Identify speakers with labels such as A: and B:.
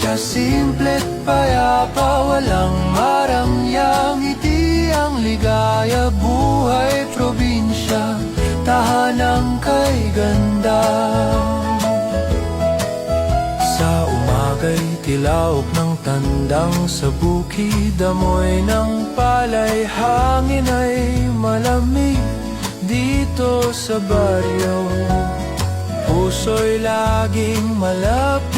A: siya simple at payapa, walang marangyang ngiti ang ligaya. Buhay probinsya, tahanang kay ganda. Sa umaga'y tilaok ng tandang sa bukid, amoy ng palay, hangin ay malamig dito sa baryo. Puso'y laging malapit